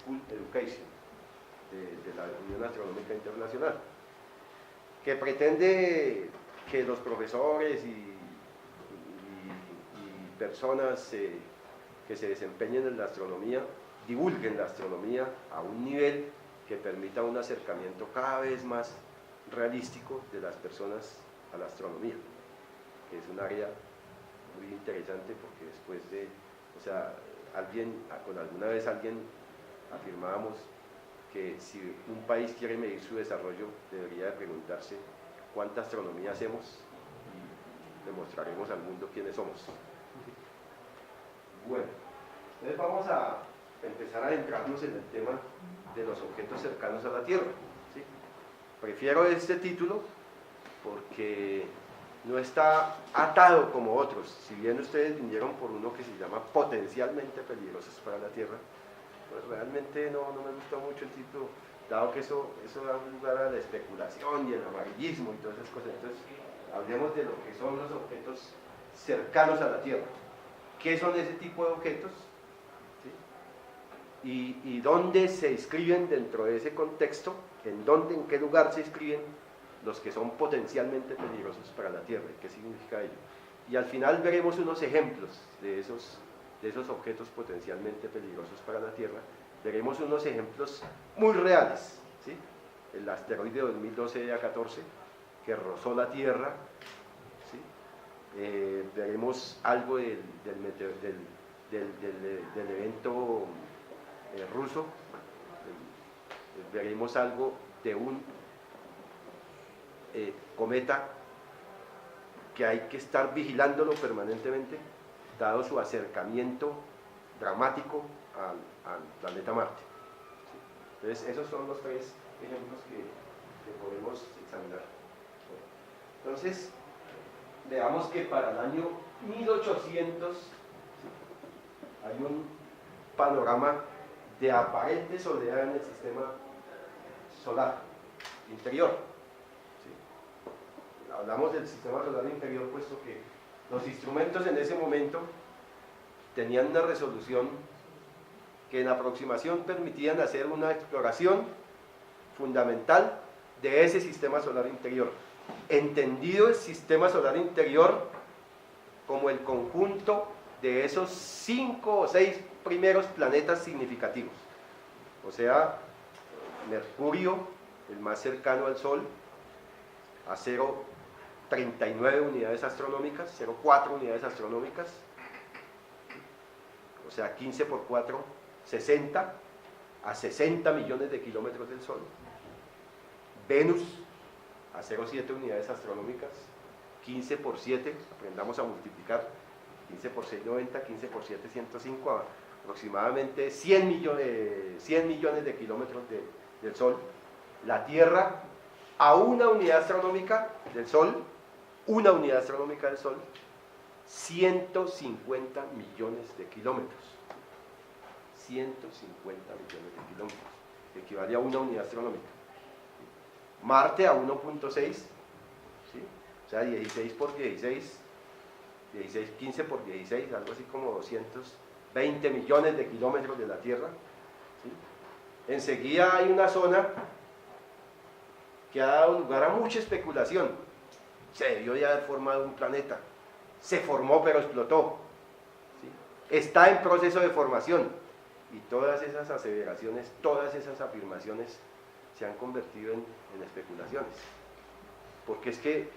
School Education de la Unión Astronómica Internacional, que pretende que los profesores y personas que se desempeñen en la astronomía divulguen la astronomía a un nivel que permita un acercamiento cada vez más realístico de las personas a la astronomía, que es un área muy interesante porque después de, o sea, alguna vez alguien afirmábamos que si un país quiere medir su desarrollo debería de preguntarse cuánta astronomía hacemos y demostraremos al mundo quiénes somos. Bueno, entonces vamos a empezar a adentrarnos en el tema de los objetos cercanos a la Tierra, ¿sí? Prefiero este título porque no está atado como otros. Si bien ustedes vinieron por uno que se llama potencialmente peligrosos para la Tierra, pues realmente no me gustó mucho el título, dado que eso da lugar a la especulación y el amarillismo y todas esas cosas. Entonces hablemos de lo que son los objetos cercanos a la Tierra. ¿Qué son ese tipo de objetos? ¿Sí? Y dónde se inscriben dentro de ese contexto, en qué lugar se inscriben los que son potencialmente peligrosos para la Tierra, y qué significa ello. Y al final veremos unos ejemplos de esos objetos potencialmente peligrosos para la Tierra. Veremos unos ejemplos muy reales, ¿sí? El asteroide 2012 A14 que rozó la Tierra, ¿sí? Veremos algo del evento ruso, veremos algo de un cometa que hay que estar vigilándolo permanentemente, dado su acercamiento dramático al planeta Marte. Entonces, esos son los tres ejemplos que podemos examinar. Entonces, veamos que para el año 1800 hay un panorama de aparente soledad en el sistema solar interior. ¿Sí? Hablamos del sistema solar interior puesto que los instrumentos en ese momento tenían una resolución que en aproximación permitían hacer una exploración fundamental de ese sistema solar interior, entendido el sistema solar interior como el conjunto de esos 5 o 6 primeros planetas significativos, o sea, Mercurio, el más cercano al Sol, a 0,39 unidades astronómicas, 0,4 unidades astronómicas, o sea, 15 por 4, 60, a 60 millones de kilómetros del Sol. Venus, a 0,7 unidades astronómicas, 15 por 7, aprendamos a multiplicar, 15 por 6, 90, 15 por 7, 105, aproximadamente 100 millones de kilómetros del Sol. La Tierra, a una unidad astronómica del Sol, 150 millones de kilómetros. 150 millones de kilómetros, que equivale a una unidad astronómica. Marte a 1.6, ¿sí? O sea, 16 por 16, 15 por 16, algo así como 220 millones de kilómetros de la Tierra, ¿sí? Enseguida hay una zona que ha dado lugar a mucha especulación. Se debió de haber formado un planeta, se formó pero explotó, ¿sí? Está en proceso de formación, y todas esas aseveraciones, todas esas afirmaciones se han convertido en especulaciones, porque es que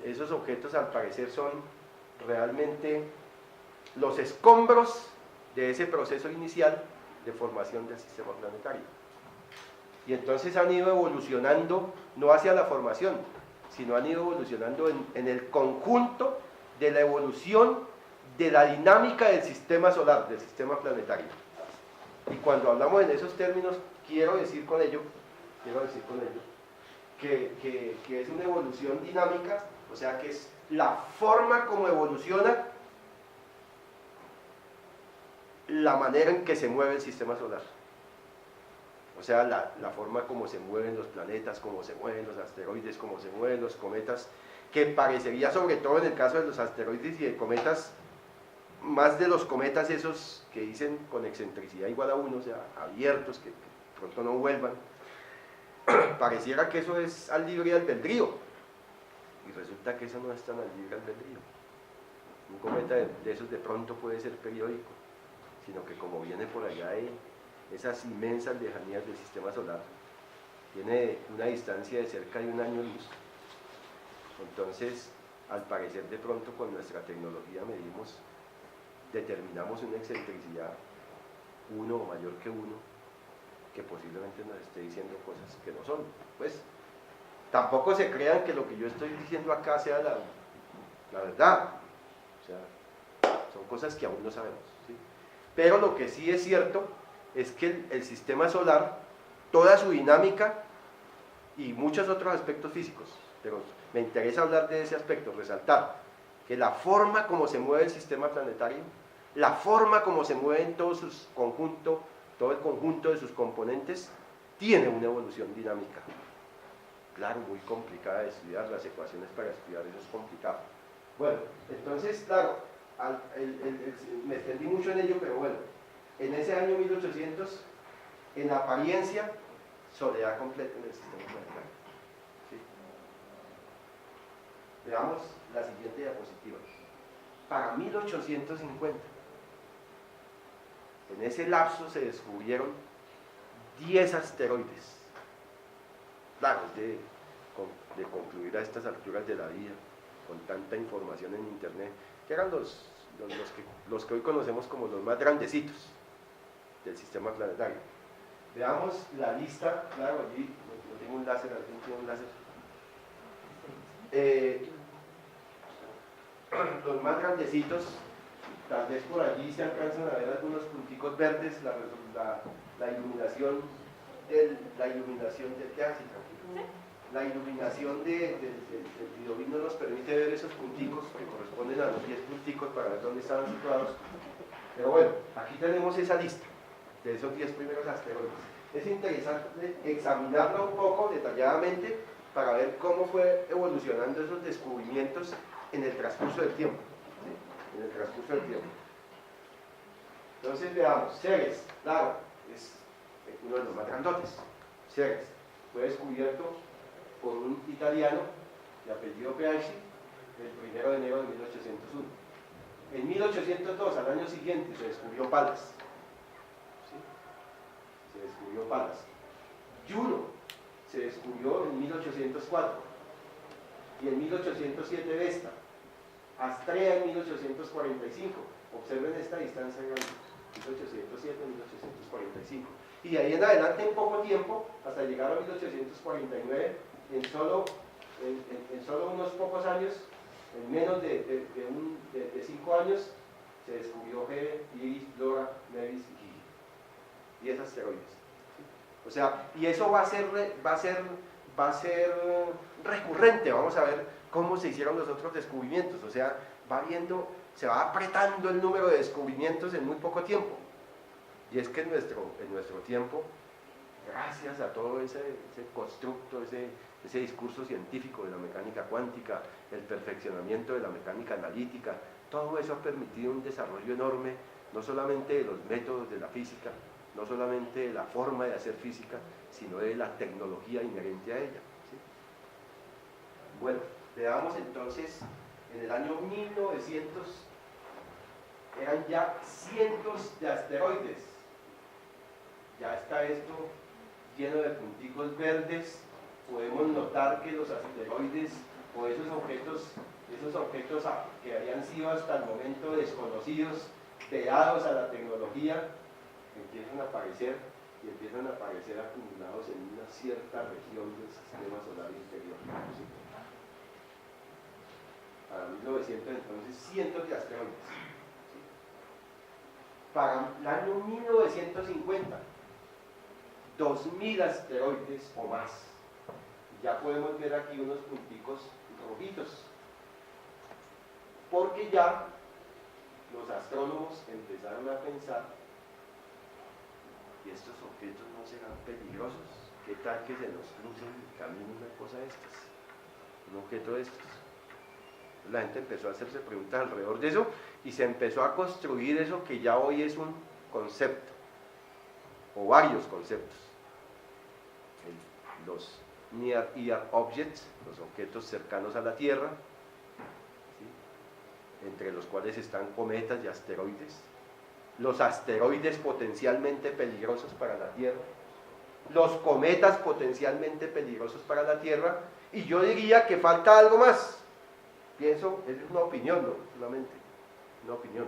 esos objetos al parecer son realmente los escombros de ese proceso inicial de formación del sistema planetario, y entonces han ido evolucionando no hacia la formación, sino han ido evolucionando en el conjunto de la evolución de la dinámica del sistema solar, del sistema planetario. Y cuando hablamos en esos términos, quiero decir con ello que es una evolución dinámica, o sea que es la forma como evoluciona la manera en que se mueve el sistema solar. O sea, la forma como se mueven los planetas, cómo se mueven los asteroides, cómo se mueven los cometas, que parecería, sobre todo en el caso de los asteroides y de cometas, más de los cometas esos que dicen con excentricidad igual a 1, o sea, abiertos, que pronto no vuelvan, pareciera que eso es al libre albedrío, y resulta que eso no es tan al libre albedrío. Un cometa de esos de pronto puede ser periódico, sino que como viene por allá de esas inmensas lejanías del sistema solar, tiene una distancia de cerca de 1 año luz. Entonces, al parecer de pronto con nuestra tecnología determinamos una excentricidad 1 o mayor que 1, que posiblemente nos esté diciendo cosas que no son. Pues, tampoco se crean que lo que yo estoy diciendo acá sea la verdad. O sea, son cosas que aún no sabemos, ¿sí? Pero lo que sí es cierto es que el sistema solar, toda su dinámica y muchos otros aspectos físicos, pero me interesa hablar de ese aspecto, resaltar que la forma como se mueve el sistema planetario, la forma como se mueve en todo el conjunto de sus componentes, tiene una evolución dinámica. Claro, muy complicada de estudiar, las ecuaciones para estudiar eso es complicado. Bueno, entonces, claro, me extendí mucho en ello, pero bueno, en ese año 1800, en apariencia, soledad completa en el sistema planetario. ¿Sí? Veamos la siguiente diapositiva. Para 1850, en ese lapso se descubrieron 10 asteroides. Claro, de concluir a estas alturas de la vida, con tanta información en internet, que eran los que hoy conocemos como los más grandecitos del sistema planetario. Veamos la lista, claro, allí no tengo un láser, alguien tiene un láser. Los más grandecitos, tal vez por allí se alcanzan a ver algunos punticos verdes, la iluminación del la iluminación del videobeam no nos permite ver esos punticos que corresponden a los 10 punticos para ver dónde estaban situados. Pero bueno, aquí tenemos esa lista de esos 10 primeros asteroides. Es interesante examinarlo un poco detalladamente para ver cómo fue evolucionando esos descubrimientos en el transcurso del tiempo. ¿Sí? En el transcurso del tiempo. Entonces veamos, Ceres, claro, es uno de los más grandotes. Ceres fue descubierto por un italiano de apellido Peachy el 1 de enero de 1801. En 1802, al año siguiente, se descubrió Palas. ¿Sí? Se descubrió Palas. Juno se descubrió en 1804 y en 1807 Vesta. Astrea en 1845. Observen esta distancia grande, 1807-1845. Y de ahí en adelante, en poco tiempo, hasta llegar a 1849, en solo unos pocos años, en menos de 5 años, se descubrió Gebe, Iris, Flora, Nevis y Gigi. 10 asteroides. ¿Sí? O sea, y eso va a ser recurrente. Vamos a ver cómo se hicieron los otros descubrimientos. O sea, se va apretando el número de descubrimientos en muy poco tiempo. Y es que en nuestro tiempo, gracias a todo ese constructo, ese discurso científico de la mecánica cuántica, el perfeccionamiento de la mecánica analítica, todo eso ha permitido un desarrollo enorme, no solamente de los métodos de la física, no solamente de la forma de hacer física, sino de la tecnología inherente a ella. ¿Sí? Bueno, veamos entonces, en el año 1900 eran ya cientos de asteroides. Ya está esto lleno de punticos verdes. Podemos notar que los asteroides o esos objetos que habían sido hasta el momento desconocidos, pegados a la tecnología, empiezan a aparecer y empiezan a aparecer acumulados en una cierta región del sistema solar interior. ¿Sí? Para 1900 entonces cientos de asteroides. ¿Sí? Para el año 1950 2000 asteroides o más. Ya podemos ver aquí unos punticos rojitos, porque ya los astrónomos empezaron a pensar, ¿y estos objetos no serán peligrosos? ¿Qué tal que se nos cruce en el camino una cosa de estas? Un objeto de estos. La gente empezó a hacerse preguntas alrededor de eso y se empezó a construir eso que ya hoy es un concepto, o varios conceptos. Los Near Earth Objects, los objetos cercanos a la Tierra, ¿sí?, entre los cuales están cometas y asteroides, los asteroides potencialmente peligrosos para la Tierra, los cometas potencialmente peligrosos para la Tierra, y yo diría que falta algo más. Pienso, es una opinión, no solamente una opinión,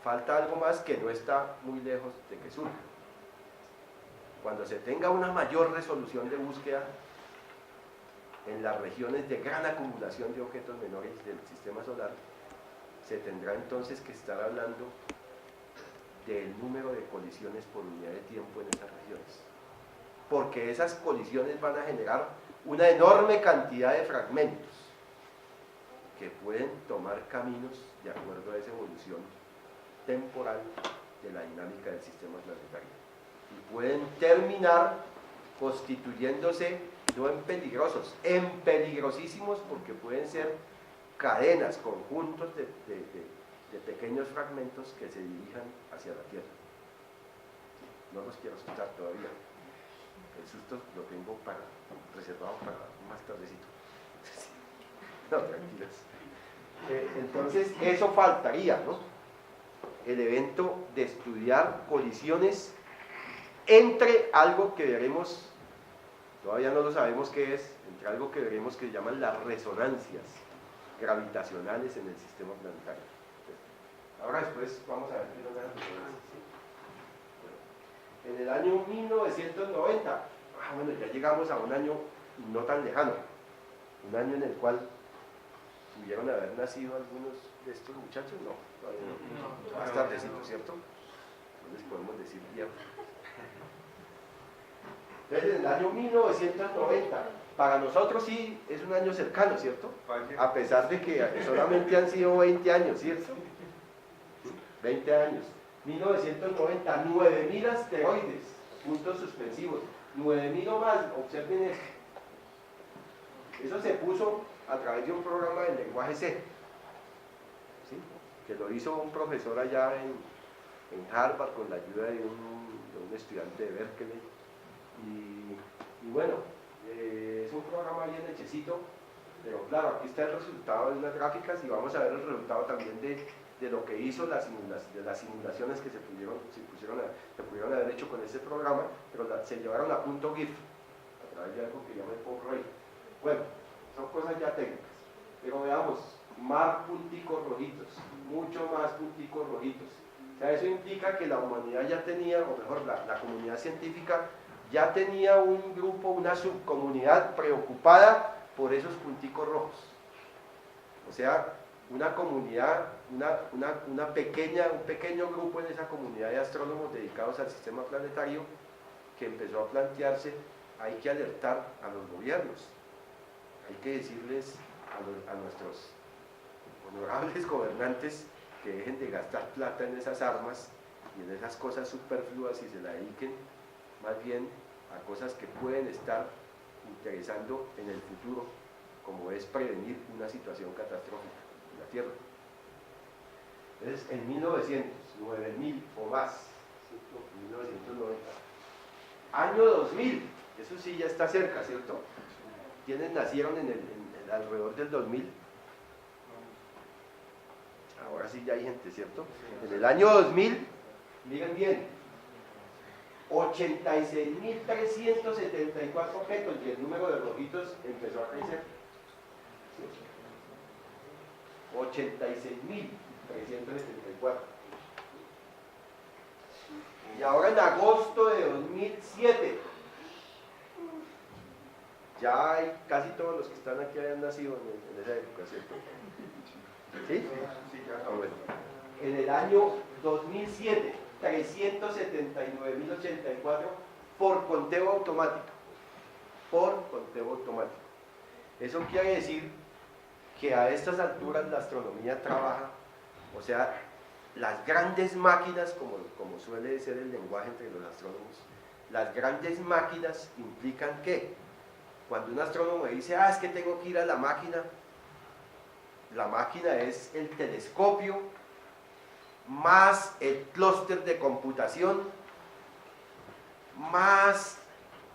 falta algo más que no está muy lejos de que surja. Cuando se tenga una mayor resolución de búsqueda en las regiones de gran acumulación de objetos menores del sistema solar, se tendrá entonces que estar hablando del número de colisiones por unidad de tiempo en esas regiones, porque esas colisiones van a generar una enorme cantidad de fragmentos que pueden tomar caminos de acuerdo a esa evolución temporal de la dinámica del sistema planetario, y pueden terminar constituyéndose no en peligrosos, en peligrosísimos, porque pueden ser cadenas, conjuntos de pequeños fragmentos que se dirijan hacia la Tierra. No los quiero asustar todavía, el susto lo tengo reservado para más tardecito. No, tranquilos. Entonces, eso faltaría, ¿no? El evento de estudiar colisiones entre algo que veremos, todavía no lo sabemos qué es, entre algo que veremos que llaman las resonancias gravitacionales en el sistema planetario. Ahora después vamos a ver qué son las resonancias, ¿sí? Bueno, en el año 1990, bueno, ya llegamos a un año no tan lejano, un año en el cual pudieron haber nacido algunos de estos muchachos, no, todavía no, más tardecito, ¿cierto? No les podemos decir viejo. Entonces, en el año 1990, para nosotros sí es un año cercano, ¿cierto? A pesar de que solamente han sido 20 años, ¿cierto? 20 años. 1990, 9.000 asteroides, puntos suspensivos, 9.000 o más, observen esto. Eso se puso a través de un programa de lenguaje C, ¿sí?, que lo hizo un profesor allá en Harvard con la ayuda de un estudiante de Berkeley. Y bueno, es un programa bien hechecito, pero claro, aquí está el resultado de unas gráficas y vamos a ver el resultado también de lo que hizo de las simulaciones que se pudieron haber hecho con ese programa, pero se llevaron a punto GIF a través de algo que llama el POC-RAY. Bueno, son cosas ya técnicas, pero veamos, más punticos rojitos, mucho más punticos rojitos. O sea, eso implica que la humanidad ya tenía, o mejor, la comunidad científica ya tenía un grupo, una subcomunidad preocupada por esos punticos rojos. O sea, una comunidad, un pequeño grupo en esa comunidad de astrónomos dedicados al sistema planetario que empezó a plantearse, hay que alertar a los gobiernos, hay que decirles a nuestros honorables gobernantes que dejen de gastar plata en esas armas y en esas cosas superfluas y se la dediquen más bien a cosas que pueden estar interesando en el futuro, como es prevenir una situación catastrófica en la Tierra. Entonces, en 1900, 9.000 o más, 1990, año 2000, eso sí ya está cerca, ¿cierto? ¿Quiénes nacieron alrededor del 2000? Ahora sí ya hay gente, ¿cierto? En el año 2000, miren bien, 86.374 objetos y el número de rojitos empezó a crecer. 86.374. Y ahora en agosto de 2007, ya hay casi todos los que están aquí habían nacido en esa época, ¿cierto? ¿Sí? Bueno. En el año 2007, 379.084 por conteo automático. Por conteo automático. Eso quiere decir que a estas alturas la astronomía trabaja, o sea, las grandes máquinas, como suele ser el lenguaje entre los astrónomos, las grandes máquinas implican que cuando un astrónomo dice, es que tengo que ir a la máquina, la máquina es el telescopio más el clúster de computación más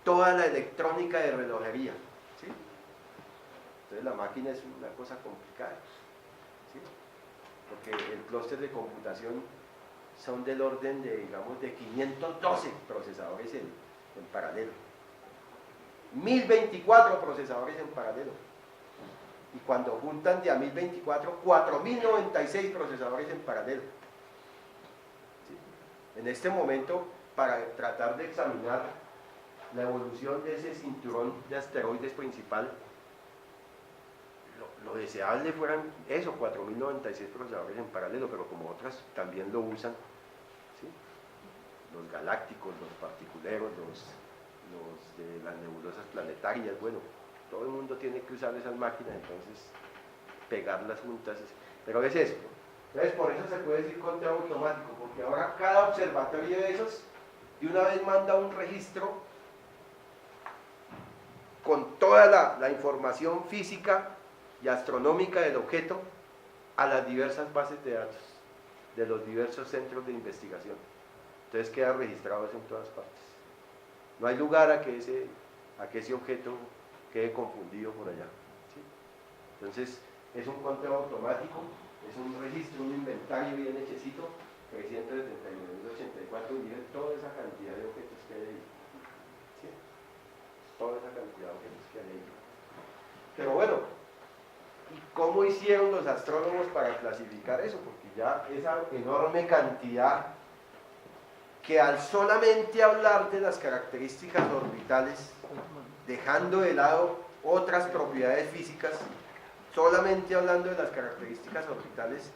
toda la electrónica de relojería, ¿sí? Entonces la máquina es una cosa complicada, ¿sí? Porque el clúster de computación son del orden de, digamos, de 512 procesadores en paralelo, 1024 procesadores en paralelo, y cuando juntan de a 1024, 4096 procesadores en paralelo, ¿sí? En este momento, para tratar de examinar la evolución de ese cinturón de asteroides principal, lo deseable fueran eso, 4096 procesadores en paralelo, pero como otras también lo usan, ¿sí? Los galácticos, los particuleros, los de las nebulosas planetarias, bueno, todo el mundo tiene que usar esas máquinas, entonces pegarlas juntas, pero es eso. Entonces por eso se puede decir conteo automático, porque ahora cada observatorio de esos de una vez manda un registro con toda la información física y astronómica del objeto a las diversas bases de datos de los diversos centros de investigación. Entonces queda registrado eso en todas partes. No hay lugar a que ese objeto quede confundido por allá, ¿sí? Entonces es un conteo automático, es un registro, un inventario bien hechecito, 339.084, y miren toda esa cantidad de objetos que hay ahí, ¿sí? Toda esa cantidad de objetos que hay ahí. Pero bueno, ¿y cómo hicieron los astrónomos para clasificar eso? Porque ya esa enorme cantidad, que al solamente hablar de las características orbitales, dejando de lado otras propiedades físicas, solamente hablando de las características orbitales,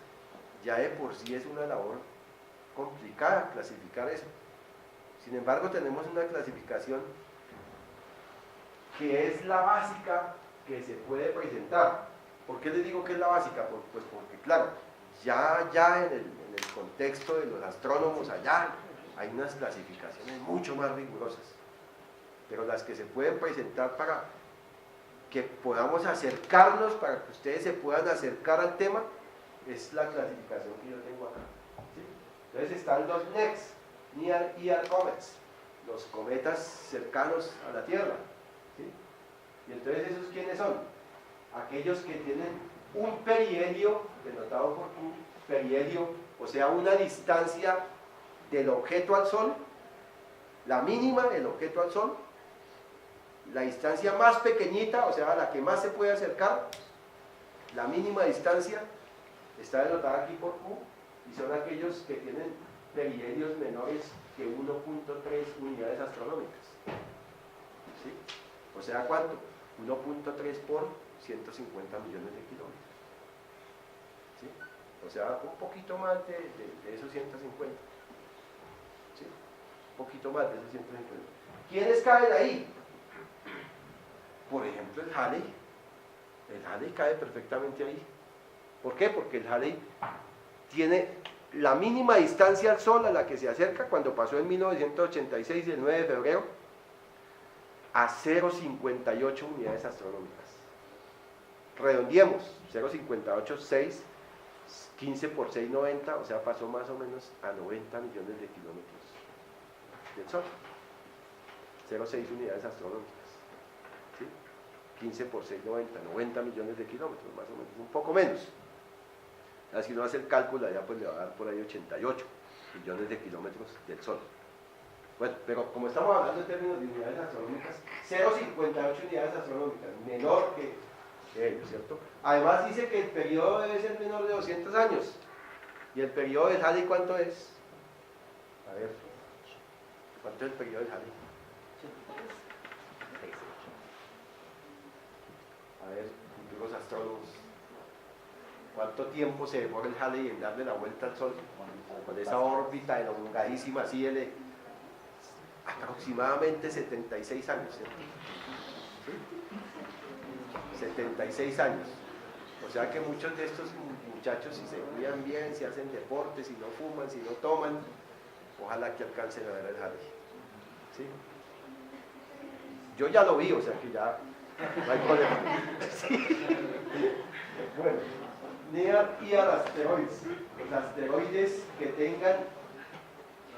ya de por sí es una labor complicada clasificar eso. Sin embargo, tenemos una clasificación que es la básica que se puede presentar. ¿Por qué les digo que es la básica? Pues porque, claro, ya en el contexto de los astrónomos allá hay unas clasificaciones mucho más rigurosas, pero las que se pueden presentar para que podamos acercarnos, para que ustedes se puedan acercar al tema, es la clasificación que yo tengo acá, ¿sí? Entonces están los NECs, Near Earth Comets, los cometas cercanos a la Tierra, ¿sí? Y entonces esos ¿quiénes son? Aquellos que tienen un perihelio, denotado por un perihelio, o sea, una distancia del objeto al Sol, la mínima del objeto al Sol, la distancia más pequeñita, o sea, la que más se puede acercar, la mínima distancia, está denotada aquí por Q, y son aquellos que tienen perihelios menores que 1.3 unidades astronómicas, ¿sí? O sea, ¿cuánto? 1.3 por 150 millones de kilómetros, ¿sí? O sea, un poquito más de esos 150, ¿sí? Un poquito más de esos 150. ¿Quiénes caen ahí? Por ejemplo, el Halley. El Halley cae perfectamente ahí. ¿Por qué? Porque el Halley tiene la mínima distancia al Sol a la que se acerca cuando pasó en 1986, el 9 de febrero, a 0,58 unidades astronómicas. Redondeemos, 0,58, 15 por 6,90, o sea, pasó más o menos a 90 millones de kilómetros del Sol. 0,6 unidades astronómicas, ¿sí? 15 por 6,90, 90 millones de kilómetros, más o menos, un poco menos. Así uno hace el cálculo, allá pues le va a dar por ahí 88 millones de kilómetros del Sol. Bueno, pero como estamos hablando en términos de unidades astronómicas, 0,58 unidades astronómicas, menor que ellos, ¿cierto? Además dice que el periodo debe ser menor de 200 años. ¿Y el periodo del Halley cuánto es? A ver, ¿cuánto es el periodo del Halley? A ver, futuros astrónomos, ¿cuánto tiempo se demora el Halley en darle la vuelta al Sol? Con esa órbita elongadísima así de aproximadamente 76 años, ¿cierto? ¿Sí? 76 años. O sea que muchos de estos muchachos, si se cuidan bien, si hacen deporte, si no fuman, si no toman, ojalá que alcancen a ver el Halley, ¿sí? Yo ya lo vi, o sea que ya no hay problema. Sí. Bueno, near ear asteroids, los asteroides que tengan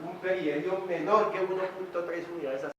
un perihelio menor que 1.3 unidades